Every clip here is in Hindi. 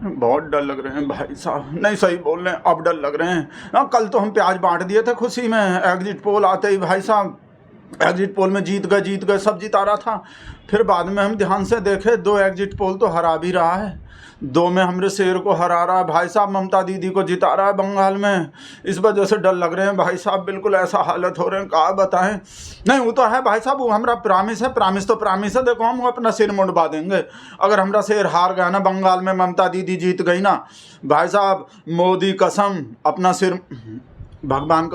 बहुत डर लग रहे हैं भाई साहब, नहीं सही बोल रहे हैं, अब डर लग रहे हैं ना। कल तो हम प्याज बांट दिए थे खुशी में, एग्जिट पोल आते ही भाई साहब एग्जिट पोल में जीत गए, सब जिता रहा था। फिर बाद में हम ध्यान से देखे 2 एग्जिट पोल तो हरा भी रहा है, 2 में हमरे शेर को हरा रहा है भाई साहब, ममता दीदी को जिता रहा है बंगाल में। इस वजह से डर लग रहे हैं भाई साहब, बिल्कुल ऐसा हालत हो रहे हैं, क्या बताएं। नहीं वो तो है भाई साहब, वो हमारा प्रामिस है, प्रामिस तो प्रामिस है। देखो हम अपना सिर मुंडवा देंगे अगर हमारा शेर हार गया ना बंगाल में, ममता दीदी जीत गई ना भाई साहब, मोदी कसम अपना सिर, भगवान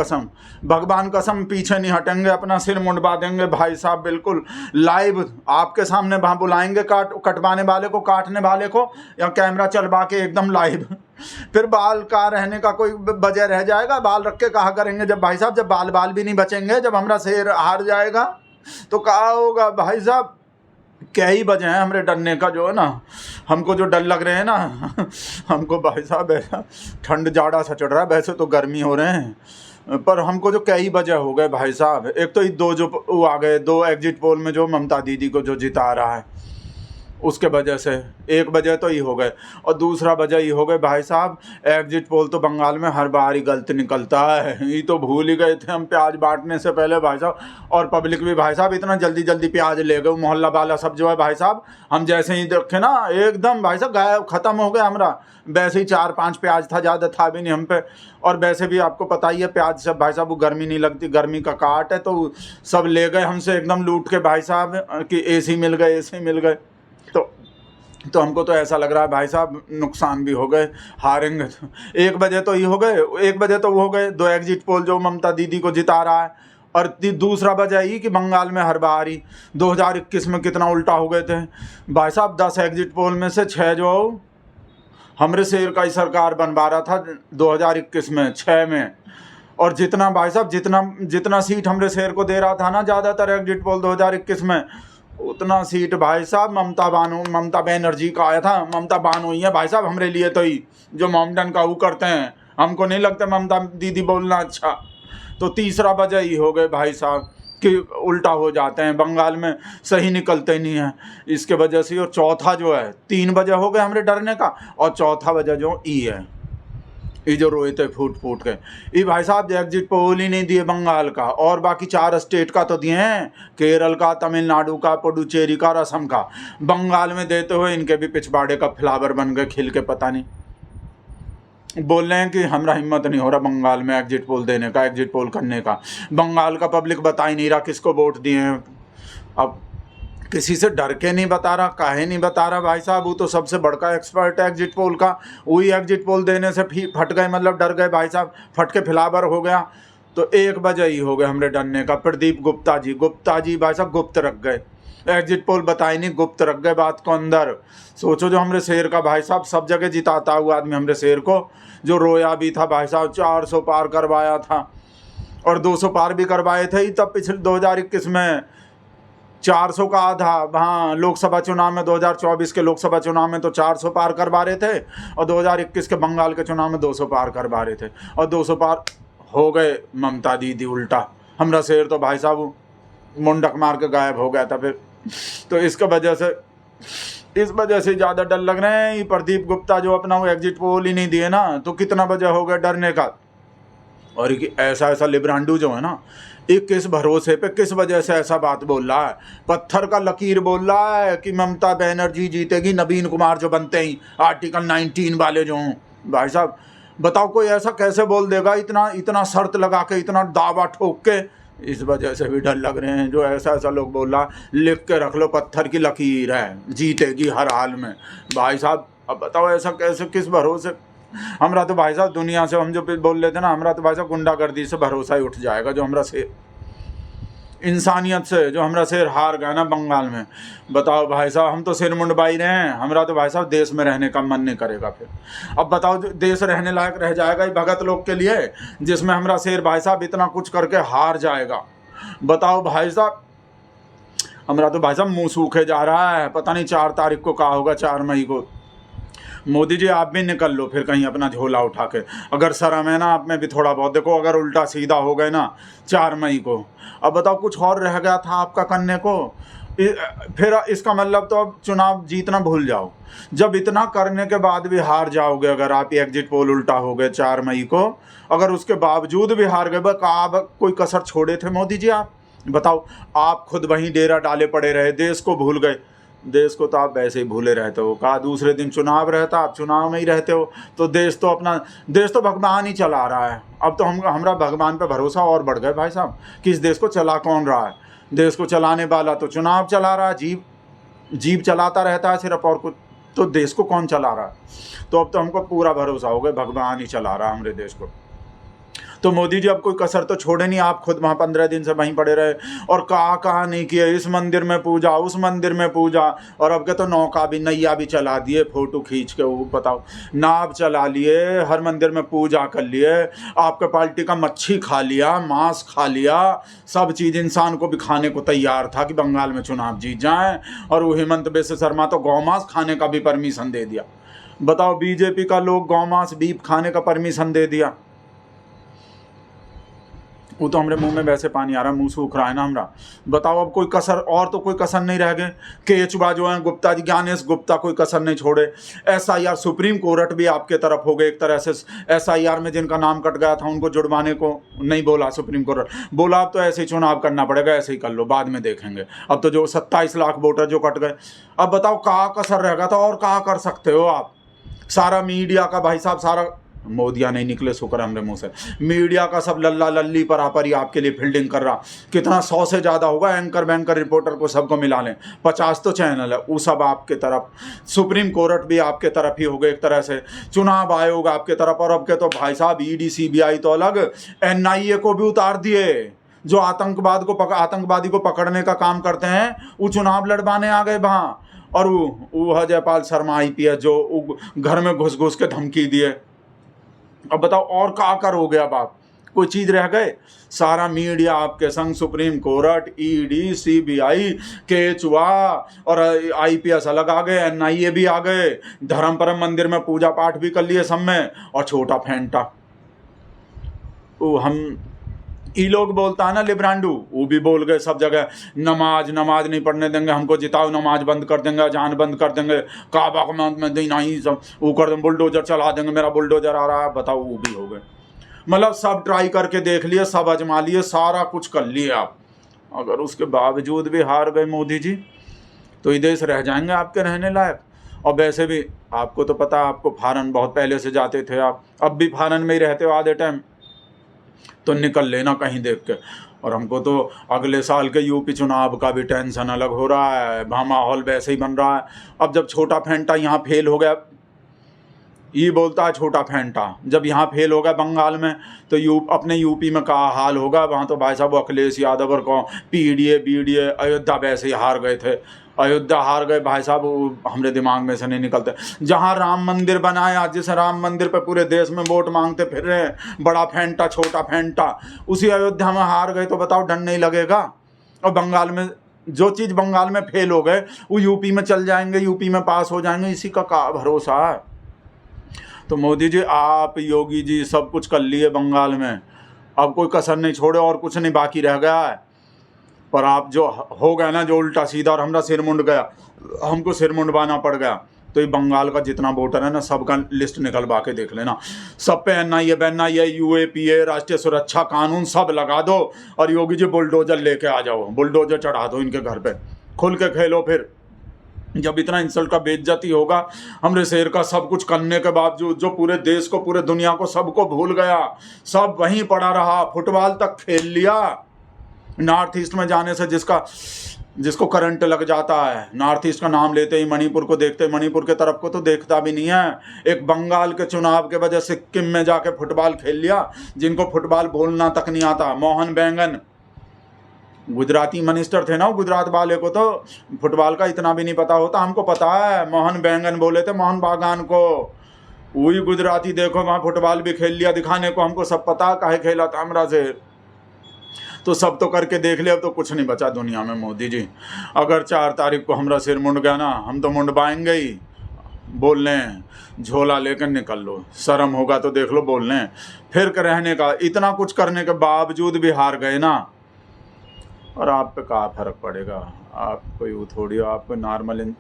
कसम पीछे नहीं हटेंगे, अपना सिर मुंडवा देंगे भाई साहब। बिल्कुल लाइव आपके सामने वहाँ बुलाएंगे कटवाने वाले को, काटने वाले को, या कैमरा चलवा के एकदम लाइव। फिर बाल का रहने का कोई वजह रह जाएगा, बाल रख के कहा करेंगे जब भाई साहब, जब बाल भी नहीं बचेंगे, जब हमारा शेर हार जाएगा तो कहा होगा भाई साहब। क्या ही वजह है हमारे डरने का, जो है ना हमको जो डर लग रहे हैं ना हमको भाई साहब ऐसा ठंड जाड़ा सा चढ़ रहा है, वैसे तो गर्मी हो रहे हैं, पर हमको जो क्या ही वजह हो गए भाई साहब। एक तो ये 2 जो वो आ गए 2 एग्जिट पोल में जो ममता दीदी को जो जिता रहा है, उसके वजह से एक वजह तो ये हो गए, और दूसरा वजह ये हो गए भाई साहब, एग्जिट पोल तो बंगाल में हर बार ही गलत निकलता है। ये तो भूल ही गए थे हम प्याज बांटने से पहले भाई साहब, और पब्लिक भी भाई साहब इतना जल्दी प्याज ले गए, मोहल्ला वाला सब जो है भाई साहब, हम जैसे ही देखे ना एकदम भाई साहब गायब, ख़त्म हो गया हमारा। वैसे ही 4-5 प्याज था, ज़्यादा था भी नहीं हम पे, और वैसे भी आपको पता ही है प्याज सब भाई साहब, वो गर्मी नहीं लगती, गर्मी का काट है, तो सब ले गए हमसे एकदम लूट के भाई साहब, कि एसी मिल गए। तो हमको तो ऐसा लग रहा है भाई साहब नुकसान भी हो गए, हारेंगे तो। एक वजह तो ये हो गए, एक वजह तो वो हो गए 2 एग्जिट पोल जो ममता दीदी को जिता रहा है, और दूसरा वजह ये कि बंगाल में हर बार ही 2021 में कितना उल्टा हो गए थे भाई साहब। 10 एग्जिट पोल में से 6 जो हमरे शेर का ही सरकार बनवा रहा था 2021 में, 6 में, और जितना भाई साहब जितना सीट हमरे शेर को दे रहा था ना ज़्यादातर एग्जिट पोल 2021 में, उतना सीट भाई साहब ममता बनर्जी का आया था। ममता बानो ही है भाई साहब हमारे लिए, तो ही जो मॉमडन का वो करते हैं, हमको नहीं लगता ममता दीदी बोलना अच्छा। तो तीसरा वजह ही हो गए भाई साहब कि उल्टा हो जाते हैं बंगाल में, सही निकलते नहीं हैं इसके वजह से। और चौथा जो है, 3 वजह हो गए हमारे डरने का, और चौथा वजह जो ई है, ये जो रोए थे फूट के, ये भाई साहब एग्जिट पोल ही नहीं दिए बंगाल का, और बाकी 4 स्टेट का तो दिए हैं, केरल का, तमिलनाडु का, पुडुचेरी का, असम का। बंगाल में देते हुए इनके भी पिछवाड़े का फ्लावर बन गए खिल के, पता नहीं। बोल रहे हैं कि हमारा हिम्मत नहीं हो रहा बंगाल में एग्जिट पोल देने का, एग्जिट पोल करने का। बंगाल का पब्लिक बता ही नहीं रहा किसको वोट दिए हैं। अब किसी से डर के नहीं बता रहा, काहे नहीं बता रहा भाई साहब, वो तो सबसे बड़का एक्सपर्ट है एग्जिट पोल का, वही एग्जिट पोल देने से फट गए, मतलब डर गए भाई साहब, फट के फ्लावर हो गया। तो एक वजह ही हो गया हमरे डरने का। प्रदीप गुप्ता जी भाई साहब गुप्त रख गए, एग्जिट पोल बताए नहीं, गुप्त रख गए बात को अंदर। सोचो जो हमरे शेर का भाई साहब सब जगह जिताता हुआ आदमी, हमरे शेर को जो रोया भी था भाई साहब, 400 पार करवाया था, और 200 पार भी करवाए थे तब पिछले 2021 में, 400 का आधा। हाँ, लोकसभा चुनाव में 2024 के लोकसभा चुनाव में तो 400 पार करवा रहे थे, और 2021 के बंगाल के चुनाव में 200 पार करवा रहे थे, और 200 पार हो गए ममता दीदी उल्टा। हमारा शेर तो भाई साहब मुंडक मार के गायब हो गया था फिर। तो इसके वजह से, इस वजह से ज़्यादा डर लग रहे हैं। ये प्रदीप गुप्ता जो अपना वो एग्जिट पोल ही नहीं दिए ना, तो कितना वजह हो गया डरने का। और ऐसा लिब्रांडू जो है ना, एक किस भरोसे पे, किस वजह से ऐसा बात बोल रहा है, पत्थर का लकीर बोल रहा है कि ममता बनर्जी जीतेगी, नवीन कुमार जो बनते ही आर्टिकल 19 वाले जो हों। भाई साहब बताओ कोई ऐसा कैसे बोल देगा, इतना शर्त लगा के, इतना दावा ठोक के। इस वजह से भी डर लग रहे हैं, जो ऐसा लोग बोल रहा, लिख के रख लो, पत्थर की लकीर है, जीतेगी हर हाल में। भाई साहब अब बताओ ऐसा कैसे, किस भरोसे। हमरा तो भाई साहब दुनिया से हम जो बोल लेते ना, हमरा तो भाई साहब गुंडागर्दी से भरोसा ही उठ जाएगा। जो हमरा से इंसानियत से जो हमरा शेर हार गया ना बंगाल में, बताओ भाई साहब हम तो सिर मुंडवाई रहे हैं, हमरा तो भाई साहब देश में रहने का मन नहीं करेगा फिर। अब बताओ देश रहने लायक रह जाएगा ये भगत लोग के लिए, जिसमें हमरा शेर भाई साहब इतना कुछ करके हार जाएगा। बताओ भाई साहब, हमरा तो भाई साहब मुँह सूखे जा रहा है। पता नहीं 4 तारीख को क्या होगा, 4 मई को। मोदी जी आप भी निकल लो फिर कहीं अपना झोला उठा के, अगर शर्म है ना आप में भी थोड़ा बहुत। देखो अगर उल्टा सीधा हो गए ना 4 मई को, अब बताओ कुछ और रह गया था आपका करने को। फिर इसका मतलब तो अब चुनाव जीतना भूल जाओ। जब इतना करने के बाद भी हार जाओगे, अगर आप एग्जिट पोल उल्टा हो गए 4 मई को, अगर उसके बावजूद भी हार गए, आप कोई कसर छोड़े थे मोदी जी? आप बताओ, आप खुद वहीं डेरा डाले पड़े रहे, देश को भूल गए। देश को तो आप वैसे ही भूले रहते हो, कहा दूसरे दिन चुनाव रहता, आप चुनाव में ही रहते हो। तो देश तो भगवान ही चला रहा है। अब तो हमारा भगवान पे भरोसा और बढ़ गए भाई साहब कि इस देश को चला कौन रहा है। देश को चलाने वाला तो चुनाव चला रहा है, जीप चलाता रहता है सिर्फ, और कुछ तो देश को कौन चला रहा है। तो अब तो हमको पूरा भरोसा हो गया भगवान ही चला रहा है हमारे देश को। तो मोदी जी अब कोई कसर तो छोड़े नहीं। आप खुद वहाँ 15 दिन से वहीं पड़े रहे और कहा नहीं किए, इस मंदिर में पूजा, उस मंदिर में पूजा, और अब के तो नौका भी, नैया भी चला दिए, फोटो खींच के वो बताओ, नाव चला लिए, हर मंदिर में पूजा कर लिए, आपके पार्टी का मच्छी खा लिया, मांस खा लिया, सब चीज़ इंसान को भी खाने को तैयार था कि बंगाल में चुनाव जीत जाएँ। और वो हेमंत बिस्वा शर्मा तो गौ मांस खाने का भी परमिशन दे दिया। बताओ, बीजेपी का लोग गौ मांस, बीफ खाने का परमिशन दे दिया। वो तो हमारे मुंह में वैसे पानी आ रहा है, मुंह सूख रहा है ना हमारा। बताओ, अब कोई कसर, और तो कोई कसर नहीं रह गए। केचुआ जो है गुप्ता जी, ज्ञानेश गुप्ता, कोई कसर नहीं छोड़े। SIR सुप्रीम कोर्ट भी आपके तरफ हो गए एक तरह से। SIR में जिनका नाम कट गया था उनको जुड़वाने को नहीं बोला सुप्रीम कोर्ट, बोला अब तो ऐसे ही चुनाव करना पड़ेगा, ऐसे ही कर लो, बाद में देखेंगे। अब तो जो 27 लाख वोटर जो कट गए, अब बताओ कहाँ कसर रह गया था और कहाँ कर सकते हो आप। सारा मीडिया का भाई साहब, सारा मोदिया नहीं निकले शुक्र हमरे मुंह से, मीडिया का सब लल्ला लल्ली पर ही आपके लिए फील्डिंग कर रहा। कितना 100 से ज़्यादा होगा, एंकर बैंकर रिपोर्टर को सबको मिला लें, 50 तो चैनल है, वो सब आपके तरफ। सुप्रीम कोर्ट भी आपके तरफ ही हो गए एक तरह से, चुनाव आयोग आपके तरफ। और अब के तो भाई साहब ED CBI तो अलग, NIA को भी उतार दिए, जो आतंकवादी को पकड़ने का काम करते हैं, वो चुनाव लड़वाने आ गए वहाँ। और वो अजयपाल शर्मा IPS जो घर में घुस घुस के धमकी दिए। अब बताओ और क्या करोगे अब आप, कोई चीज़ रह गए? सारा मीडिया आपके संग, सुप्रीम कोर्ट, ED CBI, केचुआ और IPS अलग आ गए, NIA भी आ गए, धर्मपुरम मंदिर में पूजा पाठ भी कर लिए सब में। और छोटा फेंटा वो हम लोग बोलता है ना लिब्रांडू, वो भी बोल गए सब जगह, नमाज नहीं पढ़ने देंगे, हमको जिताओ, नमाज बंद कर देंगे, अजान बंद कर देंगे, काबा में देना ही सब वो कर देंगे, बुलडोजर चला देंगे, मेरा बुलडोजर आ रहा है। बताओ, वो भी हो गए। मतलब सब ट्राई करके देख लिए, सब आजमा लिए, सारा कुछ कर लिए आप। अगर उसके बावजूद भी हार गए मोदी जी, तो ये देश रह जाएंगे आपके रहने लायक? और वैसे भी आपको तो पता, आपको फॉरेन बहुत पहले से जाते थे आप, अब भी फॉरेन में ही रहते हो आधे टाइम, तो निकल लेना कहीं देख के। और हमको तो अगले साल के UP चुनाव का भी टेंशन अलग हो रहा है, वहाँ माहौल वैसे ही बन रहा है। अब जब छोटा फेंटा यहाँ फेल हो गया, ये बोलता है छोटा फेंटा, जब यहाँ फेल हो गया बंगाल में, तो अपने UP में क्या हाल होगा। वहाँ तो भाई साहब अखिलेश यादव और कौन PDA BDA, अयोध्या वैसे ही हार गए थे, अयोध्या हार गए भाई साहब, हमारे दिमाग में से नहीं निकलते। जहाँ राम मंदिर बनाया, जिस राम मंदिर पे पूरे देश में वोट मांगते फिर रहे, बड़ा फेंटा छोटा फेंटा, उसी अयोध्या में हार गए। तो बताओ, डर नहीं लगेगा? और बंगाल में जो चीज़ बंगाल में फेल हो गए, वो UP में चल जाएंगे, UP में पास हो जाएंगे, इसी का क्या भरोसा है। तो मोदी जी, आप, योगी जी, सब कुछ कर लिए बंगाल में, अब कोई कसर नहीं छोड़े, और कुछ नहीं बाकी रह गया है। पर आप जो हो गया ना, जो उल्टा सीधा, और हमारा सिर मुंड गया, हमको सिर मुंडवाना पड़ गया। तो ये बंगाल का जितना वोटर है ना, सबका लिस्ट निकलवा के देख लेना, सब पे NIA UAPA राष्ट्रीय सुरक्षा कानून सब लगा दो, और योगी जी बुलडोजर लेके आ जाओ, बुलडोजर चढ़ा दो इनके घर पे, खुल के खेलो। फिर जब इतना इंसल्ट का बेइज्जती होगा हमरे शेर का, सब कुछ करने के बावजूद, जो पूरे देश को, पूरे दुनिया को, सबको भूल गया, सब वहीं पड़ा रहा, फुटबॉल तक खेल लिया। नॉर्थ ईस्ट में जाने से जिसको करंट लग जाता है, नॉर्थ ईस्ट का नाम लेते ही मणिपुर को देखते, मणिपुर के तरफ को तो देखता भी नहीं है। एक बंगाल के चुनाव के वजह से सिक्किम में जाके फुटबॉल खेल लिया, जिनको फुटबॉल बोलना तक नहीं आता। मोहन बैंगन, गुजराती मिनिस्टर थे ना, गुजरात वाले को तो फुटबॉल का इतना भी नहीं पता होता, हमको पता है। मोहन बैंगन बोले थे मोहन बागान को, वही गुजराती देखो वहाँ फुटबॉल भी खेल लिया दिखाने को, हमको सब पता काहे खेला था हमरा से। तो सब तो करके देख लिया, अब तो कुछ नहीं बचा दुनिया में मोदी जी। अगर 4 तारीख को हमरा सिर मुंड गया ना, हम तो मुंडवाएंगे ही। बोल लें, झोला लेकर निकल लो, शर्म होगा तो देख लो, बोल लें फिर रहने का। इतना कुछ करने के बावजूद भी हार गए ना, और आप पे क्या फर्क पड़ेगा। आप कोई वो थोड़ी हो, आप कोई नॉर्मल,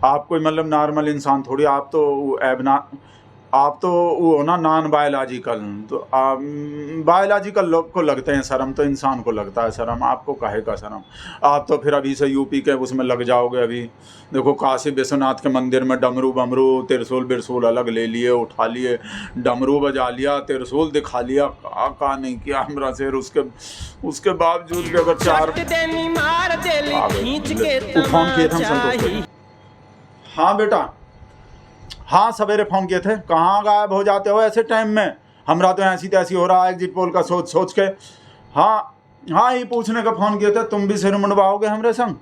आप कोई मतलब नॉर्मल इंसान थोड़ी, आप तो आप तो वो हो ना नॉन बायोलॉजिकल। तो बायोलॉजिकल लोग को लगते हैं शर्म, तो इंसान को लगता है शर्म, आपको काहे का शर्म। आप तो फिर अभी से यूपी के उसमें लग जाओगे। अभी देखो काशी विश्वनाथ के मंदिर में डमरू बमरू त्रिशूल बिरसूल अलग ले लिए, उठा लिए, डमरू बजा लिया, त्रिशूल दिखा लिया, का नहीं किया हमरा शेर। उसके बावजूद भी अगर चार फोन किए थे हम संतोष को। हाँ बेटा, हाँ सवेरे फ़ोन किए थे, कहाँ गायब हो जाते हो ऐसे टाइम में। हमरा तो ऐसी तैसी हो रहा है एग्जिट पोल का सोच सोच के। हाँ हाँ, ये पूछने का फ़ोन किए थे, तुम भी सिर मुंडवाओगे हमरे संग।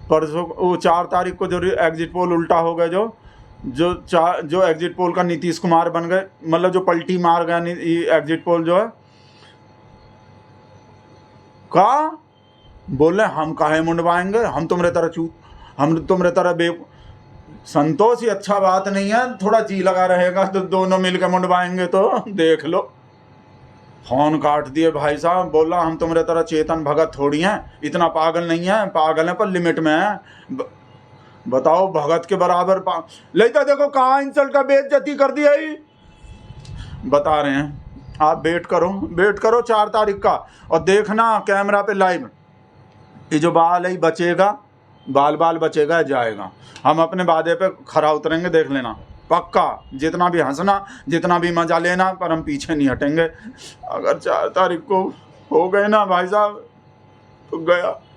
परसों वो 4 तारीख को जो एग्जिट पोल उल्टा हो गए, जो एग्जिट पोल का नीतीश कुमार बन गए, मतलब जो पलटी मार गया एग्जिट पोल जो है का बोले हम काहे मुंडवाएंगे, हम तुमरे तरह संतोष ही अच्छा बात नहीं है, थोड़ा जी लगा रहेगा तो दोनों मिलकर मुंडवाएंगे। तो देख लो, फोन काट दिए भाई साहब। बोला हम तुम्हारे तरह चेतन भगत थोड़ी हैं, इतना पागल नहीं है, पागल है पर लिमिट में है। बताओ भगत के बराबर लेता देखो कहाँ इंसल्ट का बेइज्जती कर दिया ही। बता रहे हैं, आप वेट करो 4 तारीख का, और देखना कैमरा पे लाइव। ये जो बाल है बचेगा, बाल बचेगा जाएगा। हम अपने वादे पे खरा उतरेंगे, देख लेना पक्का। जितना भी हंसना, जितना भी मजा लेना, पर हम पीछे नहीं हटेंगे। अगर 4 तारीख को हो गए ना भाई साहब तो गया।